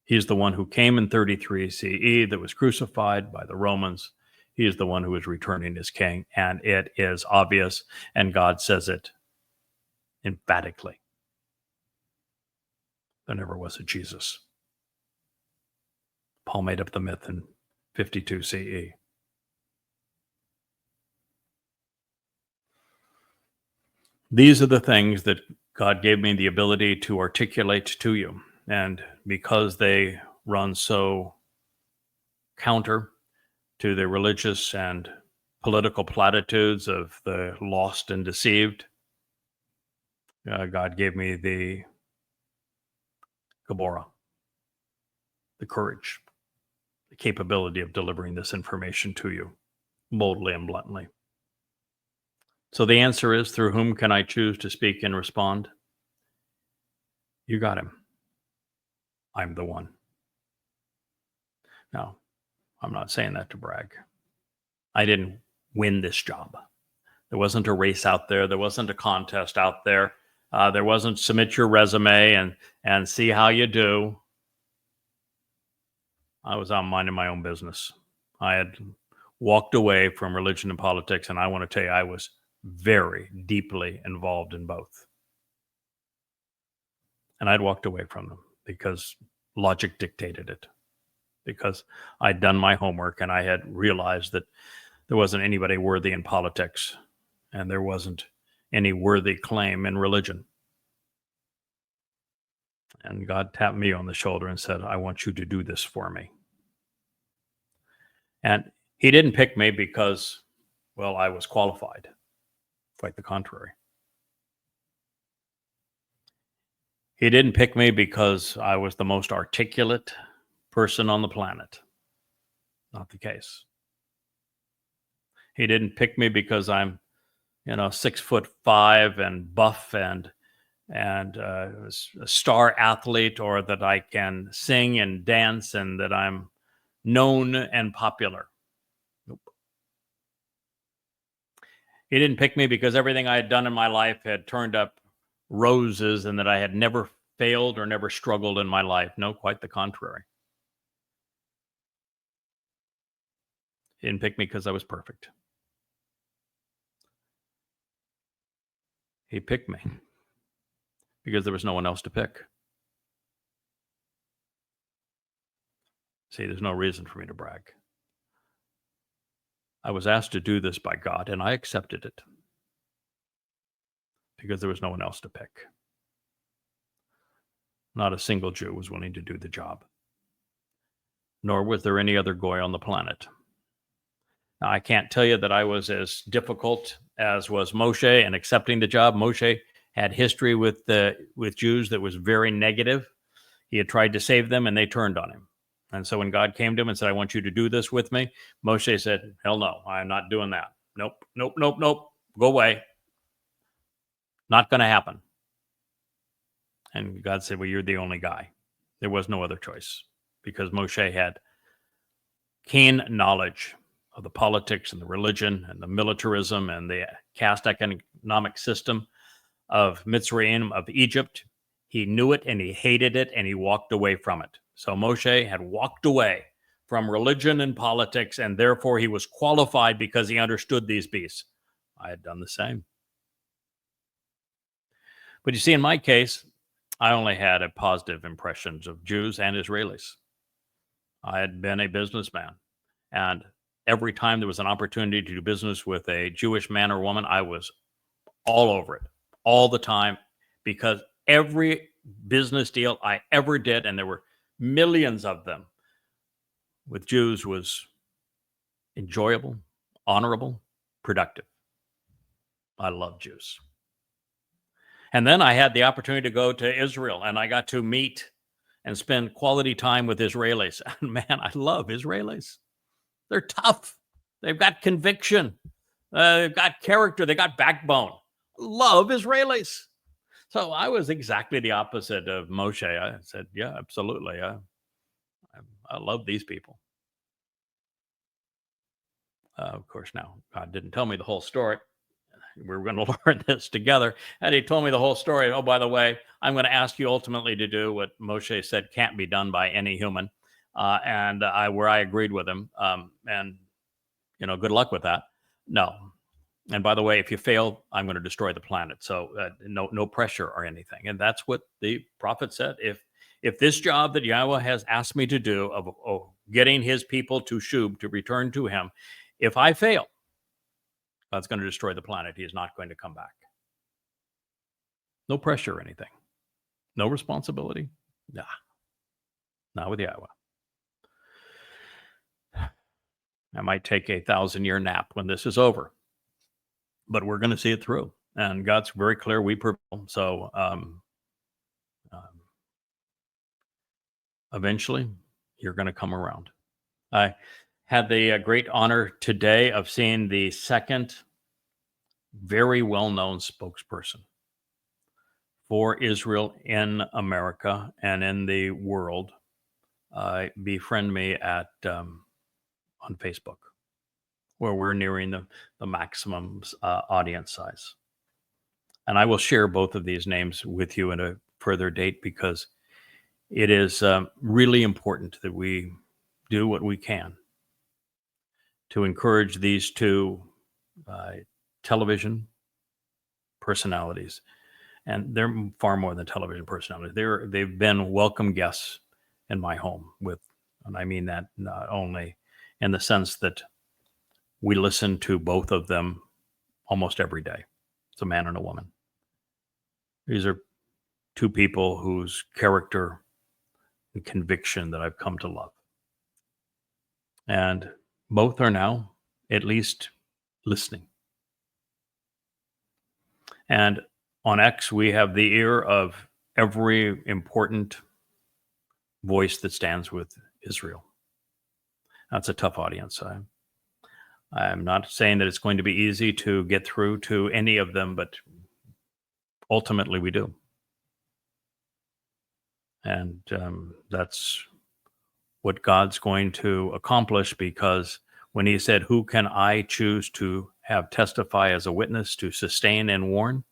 He is the one who came in 33 CE that was crucified by the Romans. He is the one who is returning as king, and it is obvious, and God says it emphatically. There never was a Jesus. Paul made up the myth in 52 CE. These are the things that God gave me the ability to articulate to you. And because they run so counter to the religious and political platitudes of the lost and deceived, God gave me the Gabora, the courage, the capability of delivering this information to you boldly and bluntly. So the answer is, through whom can I choose to speak and respond? You got him. I'm the one. Now, I'm not saying that to brag. I didn't win this job. There wasn't a race out there. There wasn't a contest out there. There wasn't submit your resume and see how you do. I was out minding my own business. I had walked away from religion and politics, and I want to tell you, I was very deeply involved in both. And I'd walked away from them because logic dictated it, because I'd done my homework and I had realized that there wasn't anybody worthy in politics and there wasn't any worthy claim in religion. And God tapped me on the shoulder and said, I want you to do this for me. And he didn't pick me because, well, I was qualified. Quite the contrary. He didn't pick me because I was the most articulate person on the planet. Not the case. He didn't pick me because I'm, 6'5" and buff and a star athlete, or that I can sing and dance and that I'm known and popular. Nope. He didn't pick me because everything I had done in my life had turned up roses and that I had never failed or never struggled in my life. No, quite the contrary. He didn't pick me because I was perfect. He picked me because there was no one else to pick. See, there's no reason for me to brag. I was asked to do this by God, and I accepted it because there was no one else to pick. Not a single Jew was willing to do the job, nor was there any other goy on the planet. Now, I can't tell you that I was as difficult as was Moshe in accepting the job. Moshe had history with Jews that was very negative. He had tried to save them, and they turned on him. And so when God came to him and said, I want you to do this with me, Moshe said, hell no, I'm not doing that. Nope. Go away. Not going to happen. And God said, well, you're the only guy. There was no other choice because Moshe had keen knowledge of the politics and the religion and the militarism and the caste economic system of Mitzrayim, of Egypt. He knew it and he hated it and he walked away from it. So Moshe had walked away from religion and politics, and therefore he was qualified because he understood these beasts. I had done the same. But you see, in my case, I only had a positive impressions of Jews and Israelis. I had been a businessman, and every time there was an opportunity to do business with a Jewish man or woman, I was all over it, all the time, because every business deal I ever did, and there were millions of them, with Jews was enjoyable, honorable, productive. I love Jews. And then I had the opportunity to go to Israel, and I got to meet and spend quality time with Israelis. And man, I love Israelis. They're tough. They've got conviction. They've got character. They got backbone. Love Israelis. So I was exactly the opposite of Moshe. I said, yeah, absolutely. I love these people. Of course, now, God didn't tell me the whole story. We were going to learn this together. And he told me the whole story. Oh, by the way, I'm going to ask you ultimately to do what Moshe said can't be done by any human. Where I agreed with him. And, good luck with that. No. And by the way, if you fail, I'm going to destroy the planet. So no pressure or anything. And that's what the prophet said. If this job that Yahweh has asked me to do of getting his people to Shub, to return to him, if I fail, God's going to destroy the planet. He is not going to come back. No pressure or anything. No responsibility. Nah. Not with Yahweh. I might take a 1,000-year nap when this is over, but we're going to see it through. And God's very clear we prevail. So eventually, you're going to come around. I had the great honor today of seeing the second very well-known spokesperson for Israel in America and in the world befriend me at on Facebook, where we're nearing the maximum audience size. And I will share both of these names with you in a further date because it is really important that we do what we can to encourage these two television personalities. And they're far more than television personalities. They've been welcome guests in my home and I mean that not only in the sense that we listen to both of them almost every day. It's a man and a woman. These are two people whose character and conviction that I've come to love. And both are now at least listening. And on X, we have the ear of every important voice that stands with Israel. That's a tough audience. I'm not saying that it's going to be easy to get through to any of them, but ultimately we do. And that's what God's going to accomplish, because when he said, who can I choose to have testify as a witness to sustain and warn?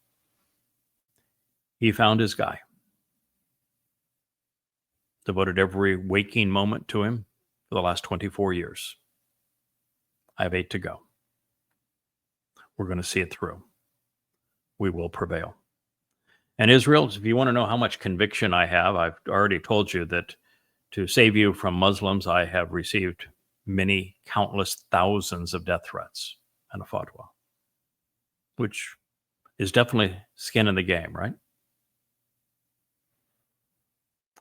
He found his guy. Devoted every waking moment to him for the last 24 years. I have 8 to go. We're going to see it through. We will prevail. And Israel, if you want to know how much conviction I have, I've already told you that to save you from Muslims, I have received many, countless thousands of death threats and a fatwa, which is definitely skin in the game, right?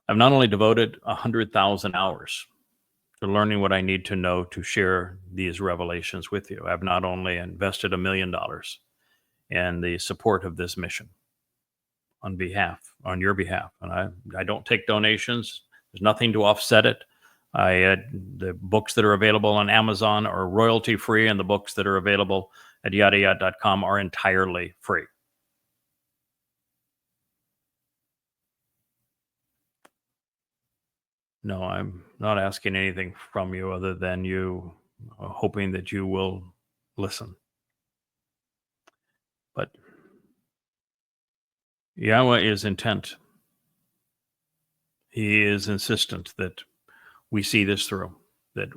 I've not only devoted 100,000 hours to learning what I need to know to share these revelations with you. I've not only invested $1 million in the support of this mission on your behalf. And I don't take donations. There's nothing to offset it. The books that are available on Amazon are royalty free, and the books that are available at yadayah.com are entirely free. No, I'm not asking anything from you other than you hoping that you will listen. But Yahweh is intent. He is insistent that we see this through, that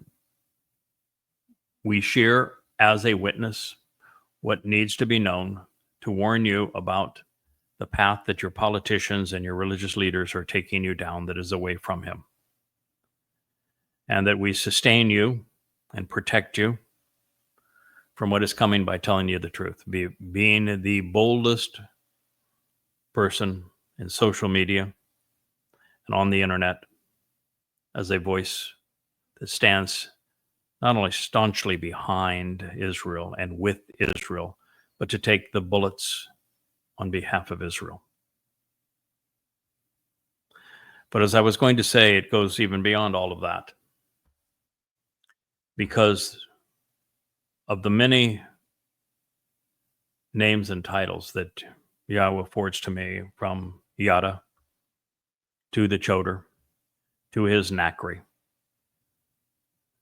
we share as a witness what needs to be known to warn you about the path that your politicians and your religious leaders are taking you down that is away from him. And that we sustain you and protect you from what is coming by telling you the truth. Being the boldest person in social media and on the internet as a voice that stands not only staunchly behind Israel and with Israel, but to take the bullets on behalf of Israel. But as I was going to say, it goes even beyond all of that. Because of the many names and titles that Yahweh affords to me, from Yada to the Choter, to his Nakri,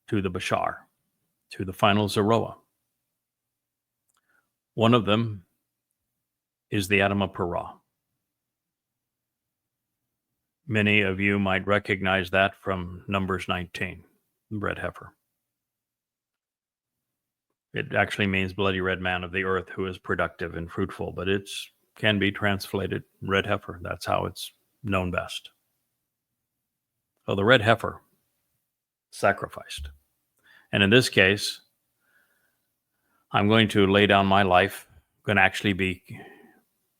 to the Bashar, to the final Zeroah. One of them is the Adam of Perah. Many of you might recognize that from Numbers 19, the red heifer. It actually means bloody red man of the earth who is productive and fruitful, but it can be translated red heifer. That's how it's known best. So the red heifer sacrificed. And in this case, I'm going to lay down my life, going to actually be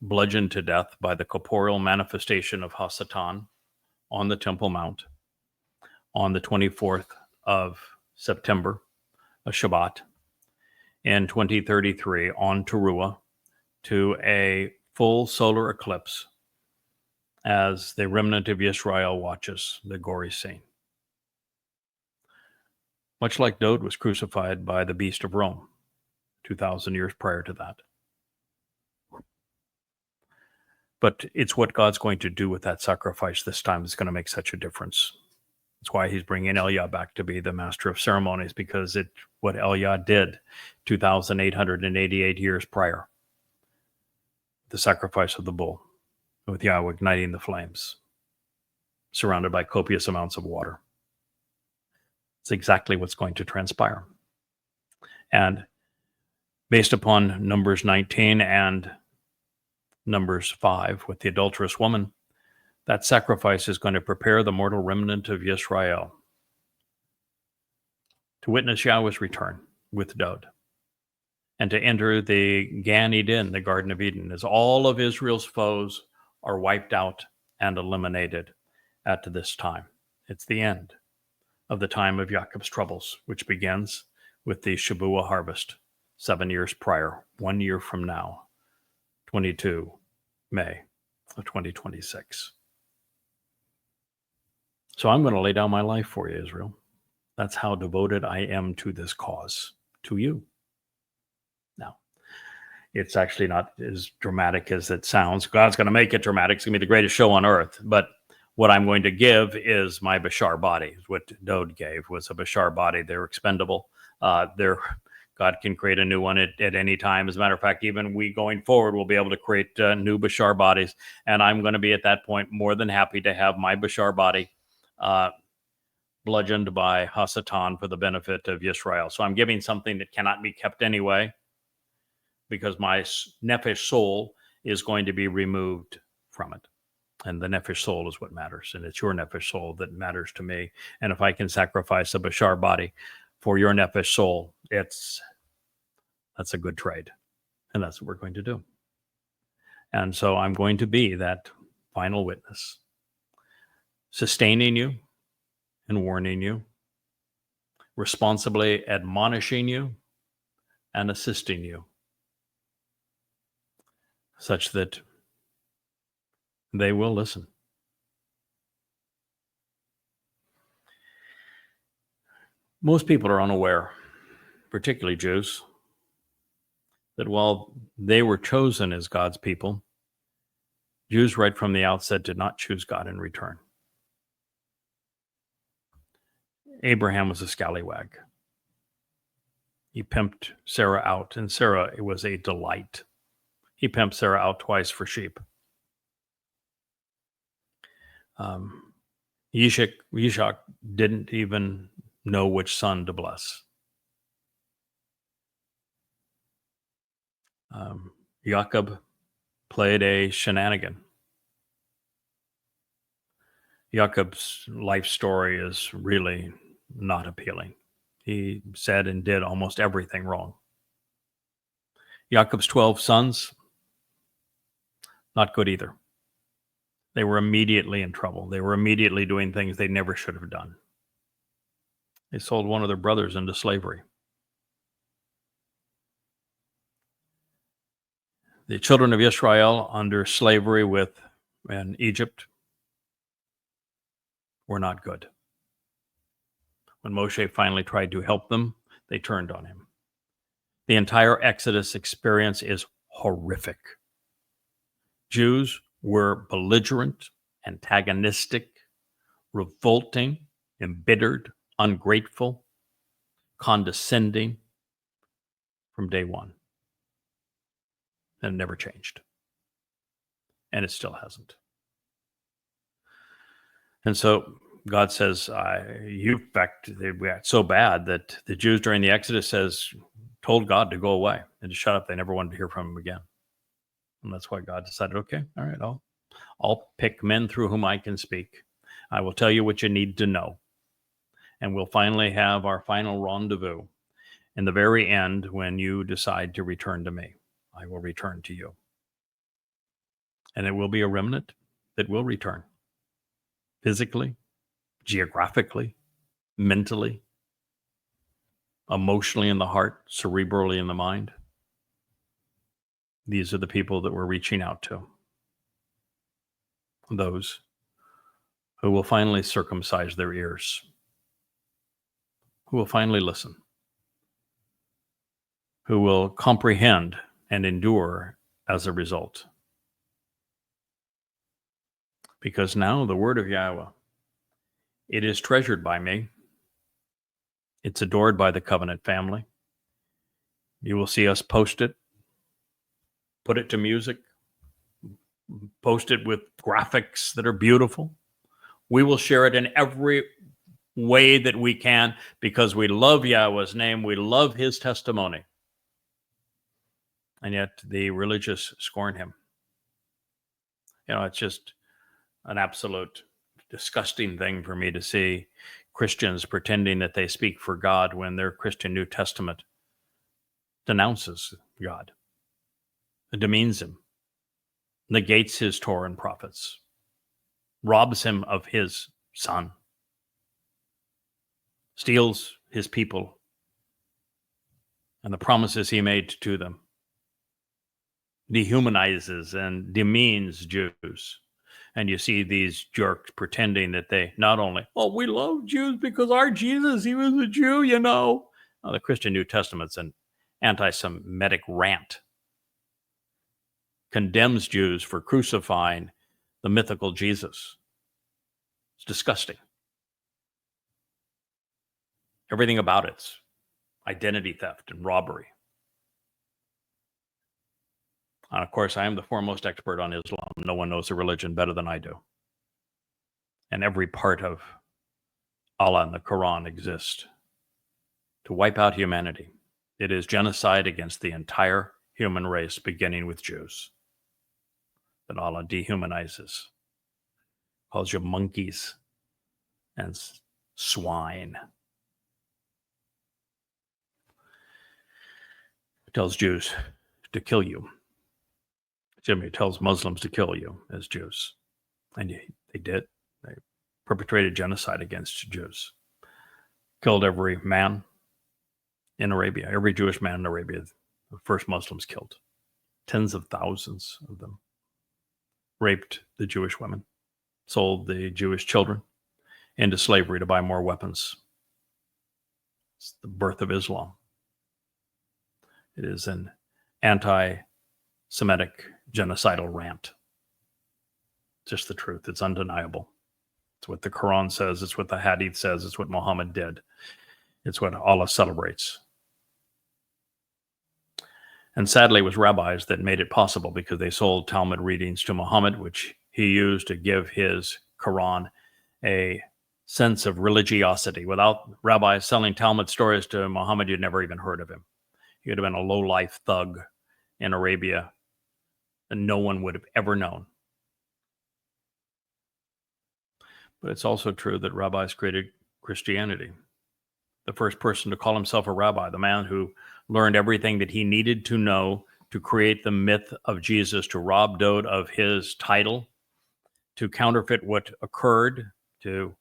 bludgeoned to death by the corporeal manifestation of Hasatan on the Temple Mount on the 24th of September, a Shabat, in 2033 on Towrah, to a full solar eclipse as the remnant of Israel watches the gory scene. Much like Dowd was crucified by the beast of Rome 2,000 years prior to that. But it's what God's going to do with that sacrifice this time that's going to make such a difference. That's why he's bringing Eliah back to be the master of ceremonies, because what Eliah did 2,888 years prior, the sacrifice of the bull, with Yahweh igniting the flames, surrounded by copious amounts of water. It's exactly what's going to transpire. And based upon Numbers 19 and Numbers 5 with the adulterous woman, that sacrifice is going to prepare the mortal remnant of Israel to witness Yahweh's return with Dowd and to enter the Gan Eden, the Garden of Eden, as all of Israel's foes are wiped out and eliminated at this time. It's the end of the time of Jacob's troubles, which begins with the Shabuah harvest 7 years prior, 1 year from now, 22 May of 2026. So I'm going to lay down my life for you, Israel. That's how devoted I am to this cause, to you. Now, it's actually not as dramatic as it sounds. God's going to make it dramatic. It's going to be the greatest show on earth. But what I'm going to give is my Bashar body. What Dowd gave was a Bashar body. They're expendable. God can create a new one at any time. As a matter of fact, even we going forward will be able to create new Bashar bodies. And I'm going to be at that point more than happy to have my Bashar body bludgeoned by Hasatan for the benefit of Yisrael. So I'm giving something that cannot be kept anyway, because my nephesh soul is going to be removed from it. And the nephesh soul is what matters. And it's your nephesh soul that matters to me. And if I can sacrifice a bashar body for your nephesh soul, that's a good trade. And that's what we're going to do. And so I'm going to be that final witness, sustaining you and warning you, responsibly admonishing you and assisting you, such that they will listen. Most people are unaware, particularly Jews, that while they were chosen as God's people, Jews right from the outset did not choose God in return. Abraham was a scallywag. He pimped Sarah out, and Sarah, it was a delight. He pimped Sarah out twice for sheep. Yishak didn't even know which son to bless. Jacob played a shenanigan. Jacob's life story is really not appealing. He said and did almost everything wrong. Jacob's 12 sons, not good either. They were immediately in trouble. They were immediately doing things they never should have done. They sold one of their brothers into slavery. The children of Israel under slavery in Egypt were not good. When Moshe finally tried to help them, they turned on him. The entire Exodus experience is horrific. Jews were belligerent, antagonistic, revolting, embittered, ungrateful, condescending from day one. And it never changed. And it still hasn't. And so God says, in fact, they got so bad that the Jews during the Exodus told God to go away and to shut up. They never wanted to hear from him again. And that's why God decided, okay, all right, I'll pick men through whom I can speak. I will tell you what you need to know. And we'll finally have our final rendezvous in the very end when you decide to return to me. I will return to you. And it will be a remnant that will return physically, geographically, mentally, emotionally in the heart, cerebrally in the mind. These are the people that we're reaching out to. Those who will finally circumcise their ears, who will finally listen, who will comprehend and endure as a result. Because now the word of Yahowah, it is treasured by me. It's adored by the covenant family. You will see us post it, put it to music, post it with graphics that are beautiful. We will share it in every way that we can because we love Yahweh's name. We love his testimony. And yet the religious scorn him. It's just an absolute disgusting thing for me to see Christians pretending that they speak for God when their Christian New Testament denounces God, demeans him, negates his Torah and prophets, robs him of his son, steals his people and the promises he made to them, dehumanizes and demeans Jews. And you see these jerks pretending that they not only, we love Jews because our Jesus, he was a Jew, No, the Christian New Testament's an anti-Semitic rant. Condemns Jews for crucifying the mythical Jesus. It's disgusting. Everything about it's identity theft and robbery. And of course, I am the foremost expert on Islam. No one knows the religion better than I do. And every part of Allah and the Quran exist to wipe out humanity. It is genocide against the entire human race, beginning with Jews, that Allah dehumanizes, calls you monkeys and swine. Tells Jews to kill you. Jimmy tells Muslims to kill you as Jews. And they did. They perpetrated genocide against Jews. Killed every man in Arabia, every Jewish man in Arabia, the first Muslims killed. Tens of thousands of them. Raped the Jewish women. Sold the Jewish children into slavery to buy more weapons. It's the birth of Islam. It is an anti-Semitic genocidal rant. Just the truth. It's undeniable. It's what the Quran says. It's what the Hadith says. It's what Muhammad did. It's what Allah celebrates. And sadly, it was rabbis that made it possible, because they sold Talmud readings to Muhammad, which he used to give his Quran a sense of religiosity. Without rabbis selling Talmud stories to Muhammad, you'd never even heard of him. He would have been a low-life thug in Arabia, and no one would have ever known. But it's also true that rabbis created Christianity. The first person to call himself a rabbi, the man who learned everything that he needed to know to create the myth of Jesus, to rob Dowd of his title, to counterfeit what occurred, to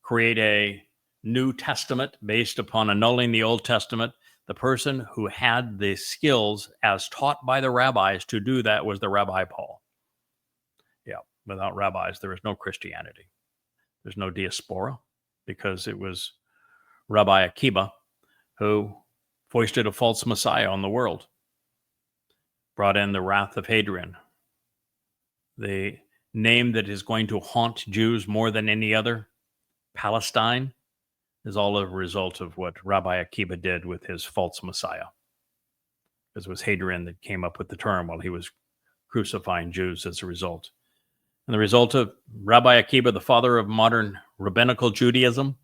create a New Testament based upon annulling the Old Testament. The person who had the skills as taught by the rabbis to do that was the Rabbi Paul. Yeah, without rabbis, there is no Christianity. There's no diaspora, because it was Rabbi Akiba who foisted a false Messiah on the world, brought in the wrath of Hadrian, the name that is going to haunt Jews more than any other, Palestine, is all a result of what Rabbi Akiba did with his false Messiah. It was Hadrian that came up with the term while he was crucifying Jews as a result. And the result of Rabbi Akiba, the father of modern rabbinical Judaism,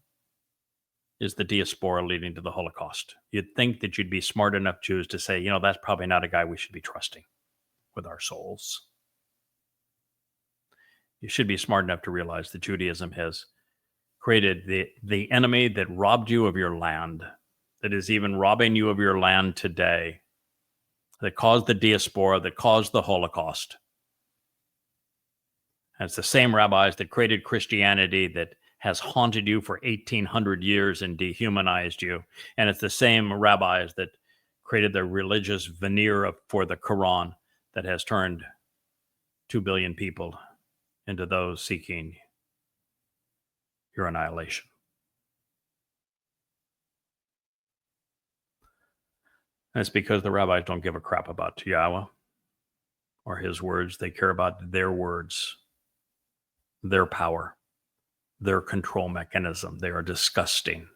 is the diaspora leading to the Holocaust. You'd think that you'd be smart enough Jews to say, that's probably not a guy we should be trusting with our souls. You should be smart enough to realize that Judaism has created the enemy that robbed you of your land, that is even robbing you of your land today, that caused the diaspora, that caused the Holocaust. And it's the same rabbis that created Christianity that has haunted you for 1,800 years and dehumanized you. And it's the same rabbis that created the religious veneer for the Quran that has turned 2 billion people into those seeking your annihilation. And it's because the rabbis don't give a crap about Yahweh or his words. They care about their words, their power, their control mechanism. They are disgusting.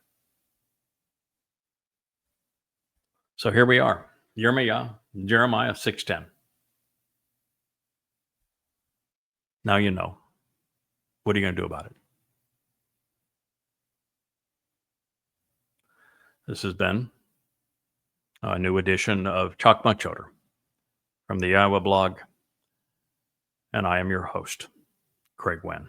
So here we are, Jeremiah 6:10. Now you know. What are you going to do about it? This has been a new edition of Chakmah Choter from the YAHOWAH blog, and I am your host, Craig Winn.